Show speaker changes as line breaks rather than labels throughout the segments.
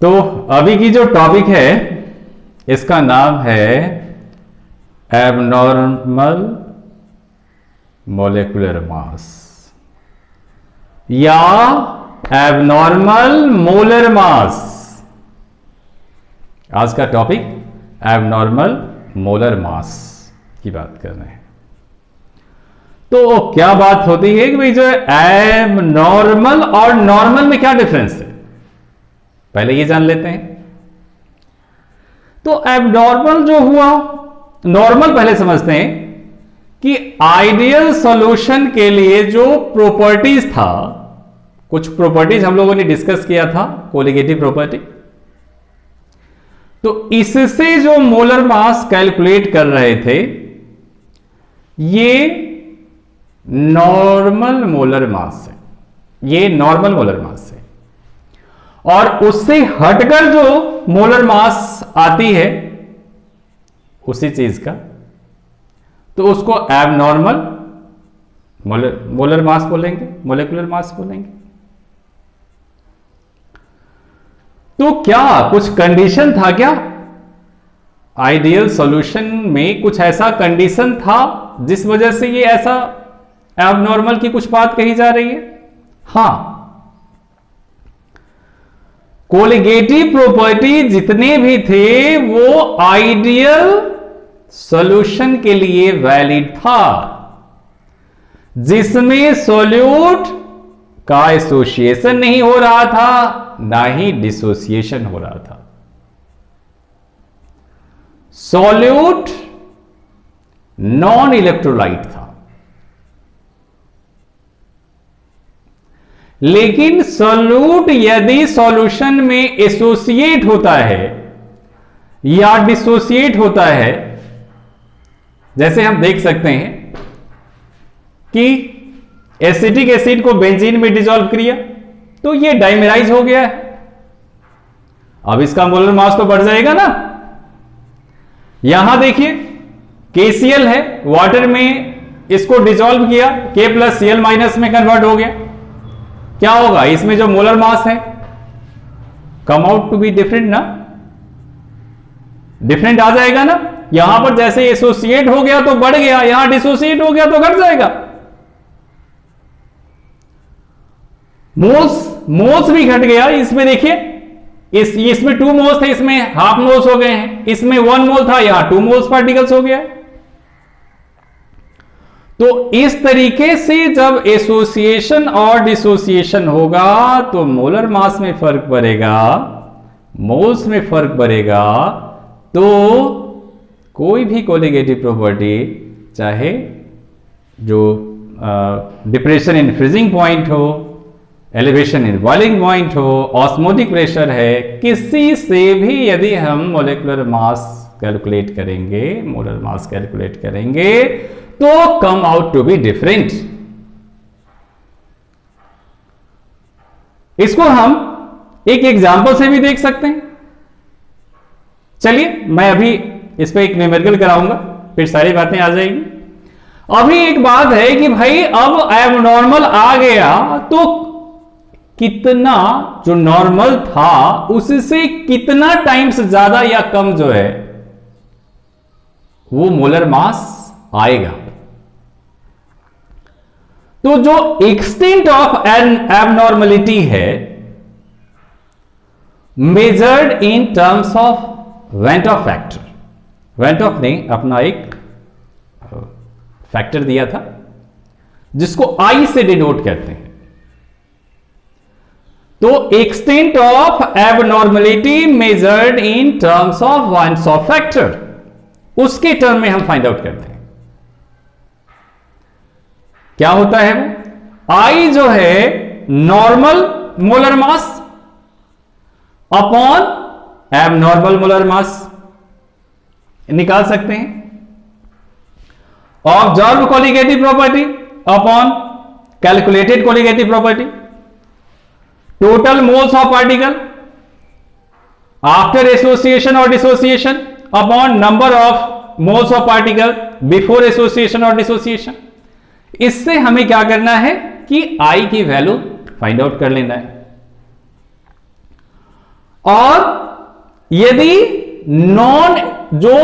तो अभी की जो टॉपिक है इसका नाम है एबनॉर्मल मॉलिक्यूलर मास या एबनॉर्मल मोलर मास। आज का टॉपिक एबनॉर्मल मोलर मास की बात कर रहे हैं। तो क्या बात होती है कि भाई जो एबनॉर्मल और नॉर्मल में क्या डिफरेंस है, पहले ये जान लेते हैं। तो एबनॉर्मल जो हुआ, नॉर्मल पहले समझते हैं कि आइडियल सॉल्यूशन के लिए जो प्रॉपर्टीज था, कुछ प्रॉपर्टीज हम लोगों ने डिस्कस किया था, कोलिगेटिव प्रॉपर्टी। तो इससे जो मोलर मास कैलकुलेट कर रहे थे ये नॉर्मल मोलर मास है, ये नॉर्मल मोलर मास है। और उससे हटकर जो मोलर मास आती है उसी चीज का, तो उसको एबनॉर्मल मोलर मास बोलेंगे, मोलिकुलर मास बोलेंगे। तो क्या कुछ कंडीशन था क्या आइडियल सॉल्यूशन में, कुछ ऐसा कंडीशन था जिस वजह से ये ऐसा एबनॉर्मल की कुछ बात कही जा रही है? हां, कोलिगेटिव प्रॉपर्टी जितने भी थे वो आइडियल सॉल्यूशन के लिए वैलिड था, जिसमें सॉल्यूट का एसोसिएशन नहीं हो रहा था, ना ही डिसोसिएशन हो रहा था। सॉल्यूट नॉन इलेक्ट्रोलाइट था, लेकिन सॉल्यूट यदि सॉल्यूशन में एसोसिएट होता है या डिसोसिएट होता है, जैसे हम देख सकते हैं कि एसिटिक एसिड को बेंजीन में डिसॉल्व किया तो ये डाइमेराइज हो गया है। अब इसका मोलर मास तो बढ़ जाएगा ना। यहां देखिए KCl है, वाटर में इसको डिसॉल्व किया, K प्लस Cl माइनस में कन्वर्ट हो गया। क्या होगा, इसमें जो मोलर मास है come out to be different ना, डिफरेंट आ जाएगा ना। यहां पर जैसे एसोसिएट हो गया तो बढ़ गया, यहां डिसोसिएट हो गया तो घट जाएगा। मोल्स भी घट गया। इसमें देखिए इसमें 2 मोल्स थे, इसमें हाफ मोल्स हो गए हैं। इसमें 1 मोल था, यहां 2 मोल्स पार्टिकल्स हो गया। तो इस तरीके से जब एसोसिएशन और डिसोसिएशन होगा तो मोलर मास में फर्क पड़ेगा, मोल्स में फर्क पड़ेगा। तो कोई भी कोलिगेटिव प्रॉपर्टी, चाहे जो डिप्रेशन इन फ्रीजिंग पॉइंट हो, एलिवेशन इन बॉइलिंग पॉइंट हो, ऑस्मोटिक प्रेशर है, किसी से भी यदि हम मोलिकुलर मास कैलकुलेट करेंगे, मोलर मास कैलकुलेट करेंगे तो come out to be different. इसको हम एक एग्जांपल से भी देख सकते हैं। चलिए मैं अभी इस पे एक न्यूमेरिकल कराऊंगा, फिर सारी बातें आ जाएंगी। अभी एक बात है कि भाई अब एबनॉर्मल आ गया तो कितना जो नॉर्मल था उससे कितना टाइम्स ज्यादा या कम जो है वो मोलर मास आएगा। तो जो एक्सटेंट ऑफ एन एबनॉर्मलिटी है measured in terms of van't Hoff factor. Van't Hoff ने अपना एक फैक्टर दिया था जिसको I से डिनोट करते हैं। तो extent of abnormality measured in terms of van't Hoff factor, उसके टर्म में हम फाइंड आउट करते हैं। क्या होता है वो I जो है normal molar mass upon abnormal molar mass निकाल सकते हैं। Observe colligative property upon calculated colligative property, total moles of particle after association और dissociation upon number of moles of particle before association और डिसोसिएशन। इससे हमें क्या करना है कि I की वैल्यू फाइंड आउट कर लेना है। और यदि जो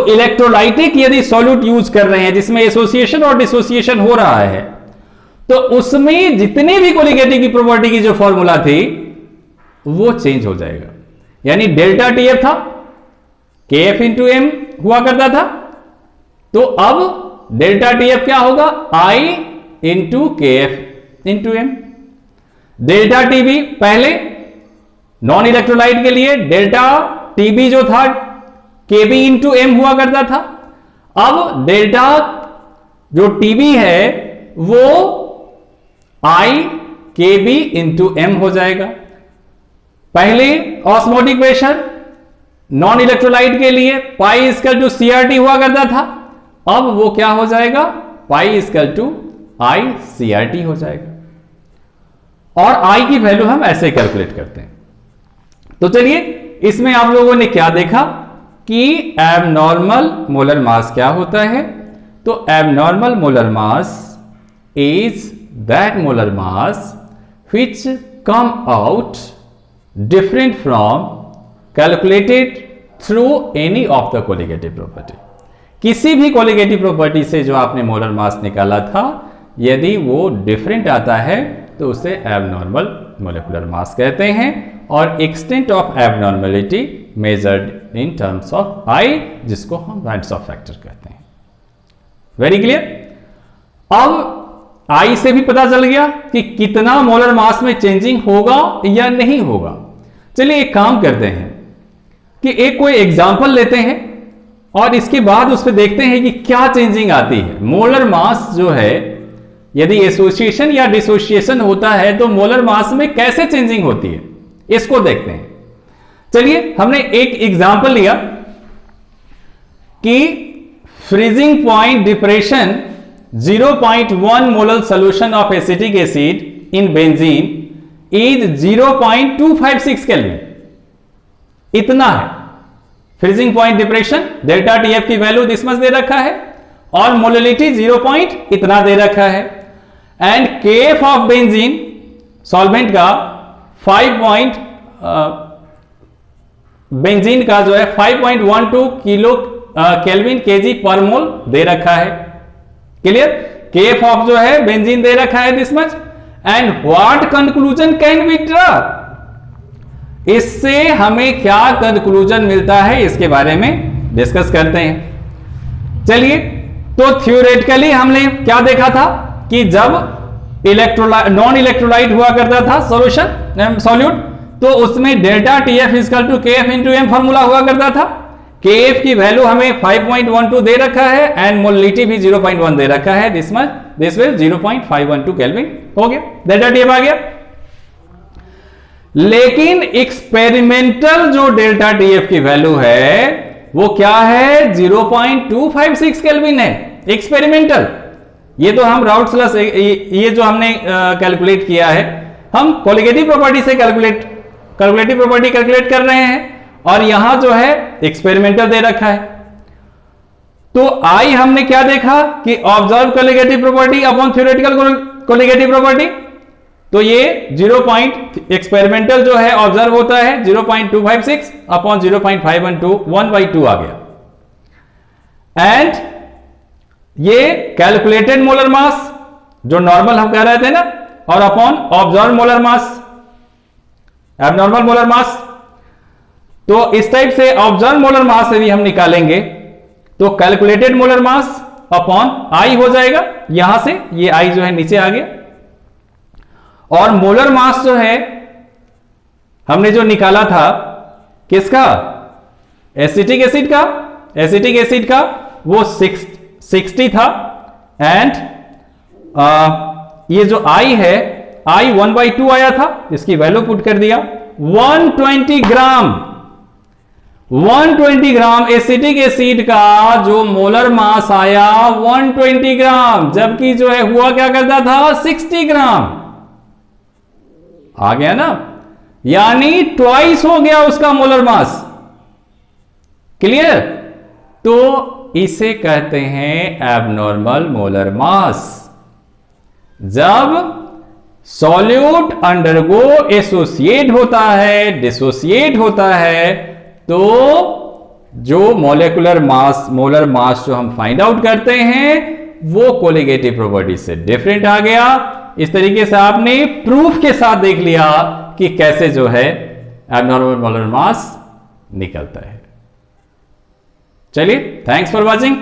इलेक्ट्रोलाइटिक यदि सॉल्यूट यूज कर रहे हैं जिसमें एसोसिएशन और डिसोसिएशन हो रहा है, तो उसमें जितने भी कोलिगेटिव की प्रॉपर्टी की जो फॉर्मूला थी वो चेंज हो जाएगा। यानी डेल्टा टीएफ था, केएफ इंटू एम हुआ करता था, तो अब डेल्टा टीएफ क्या होगा, I into KF into M. Delta TB पहले नॉन इलेक्ट्रोलाइट के लिए डेल्टा टीबी जो था केबी इंटू एम हुआ करता था। अब डेल्टा जो टीबी है वो आई केबी इंटू एम हो जाएगा। पहले ऑस्मोटिक प्रेशर नॉन इलेक्ट्रोलाइट के लिए पाई इक्वल टू सीआरटी हुआ करता था, अब वो क्या हो जाएगा, pi equal to i CRT हो जाएगा। और आई की वैल्यू हम ऐसे कैलकुलेट करते हैं। तो चलिए इसमें आप लोगों ने क्या देखा कि एबनॉर्मल मोलर मास क्या होता है। तो abnormal molar mass is that molar mass which come out different from calculated through any of the colligative property। किसी भी कोलिगेटिव प्रॉपर्टी से जो आपने मोलर मास निकाला था, यदि वो डिफरेंट आता है तो उसे एबनॉर्मल मोलिकुलर मास कहते हैं, और extent of abnormality measured in terms of I, जिसको हम रैंडसम फैक्टर कहते हैं। Very clear. अब आई से भी पता चल गया कि कितना मोलर मास में चेंजिंग होगा या नहीं होगा। चलिए एक काम करते हैं कि एक कोई एग्जांपल लेते हैं और इसके बाद उस पर देखते हैं कि क्या चेंजिंग आती है। मोलर मास जो है यदि एसोसिएशन या डिसोसिएशन होता है तो मोलर मास में कैसे चेंजिंग होती है, इसको देखते हैं। चलिए हमने एक एग्जांपल लिया कि freezing point depression 0.1 molar solution of acetic acid in benzene is 0.256 kelvin, इतना है freezing point depression. Delta TF की वैल्यू दिस मच दे रखा है और मोलरिटी 0. इतना दे रखा है, and KF of benzene solvent का 5. बेंजीन का जो है 5.12 किलो केल्विन केजी पर मोल दे रखा है। क्लियर। केएफ ऑफ जो है बेंजीन दे रखा है this much, and what conclusion can be draw, इससे हमें क्या कंक्लूजन मिलता है इसके बारे में डिस्कस करते हैं। चलिए तो थ्योरेटिकली हमने क्या देखा था कि जब इलेक्ट्रोलाइट नॉन इलेक्ट्रोलाइट हुआ करता था सॉल्यूशन सॉल्यूट, तो उसमें delta TF equal to KF into M formula हुआ करता था। केएफ की वैल्यू हमें 5.12 दे रखा है एंड मोलरिटी भी 0.1 दे रखा है, दिस विल 0.512 केल्विन हो गया, डेल्टा टीएफ आ गया। लेकिन एक्सपेरिमेंटल जो डेल्टा टीएफ की वैल्यू है वो क्या है, 0.256 केल्विन है एक्सपेरिमेंटल। ये तो हम राउल्ट्स ये जो हमने कैलकुलेट किया है, हम कोलिगेटिव प्रॉपर्टी से कैलकुलेटिव प्रॉपर्टी कैलकुलेट कर रहे हैं, और यहां जो है एक्सपेरिमेंटल दे रखा है। तो आई हमने क्या देखा कि observe colligative property upon theoretical colligative property, तो ये 0. एक्सपेरिमेंटल जो है ऑब्जर्व होता है 0.256 अपॉन 0.512 1/2 आ गया। एंड ये कैलकुलेटेड मोलर मास जो नॉर्मल हम कह रहे थे ना, और upon observe molar mass abnormal molar मास। तो इस टाइप से ऑब्जर्व मोलर मास से भी हम निकालेंगे तो calculated molar mass upon I हो जाएगा। यहां से ये आई जो है नीचे आ गया, और मोलर मास जो है हमने जो निकाला था किसका, एसिटिक एसिड का वो 60 था, एंड ये जो आई है आई 1/2 आया था, इसकी वैल्यू पुट कर दिया 120 ग्राम एसिटिक एसिड का जो मोलर मास आया 120 ग्राम, जबकि जो है हुआ क्या करता था 60 ग्राम आ गया ना, यानी ट्वाइस हो गया उसका मोलर मास। क्लियर। तो इसे कहते हैं एबनॉर्मल मोलर मास। जब सॉल्यूट अंडरगो एसोसिएट होता है, डिसोसिएट होता है, तो जो मोलेकुलर मास, मोलर मास जो हम फाइंड आउट करते हैं वो कोलिगेटिव प्रॉपर्टी से डिफरेंट आ गया। इस तरीके से आपने प्रूफ के साथ देख लिया कि कैसे जो है एब्नॉर्मल मोलर मास निकलता है। चलिए, थैंक्स फॉर वॉचिंग।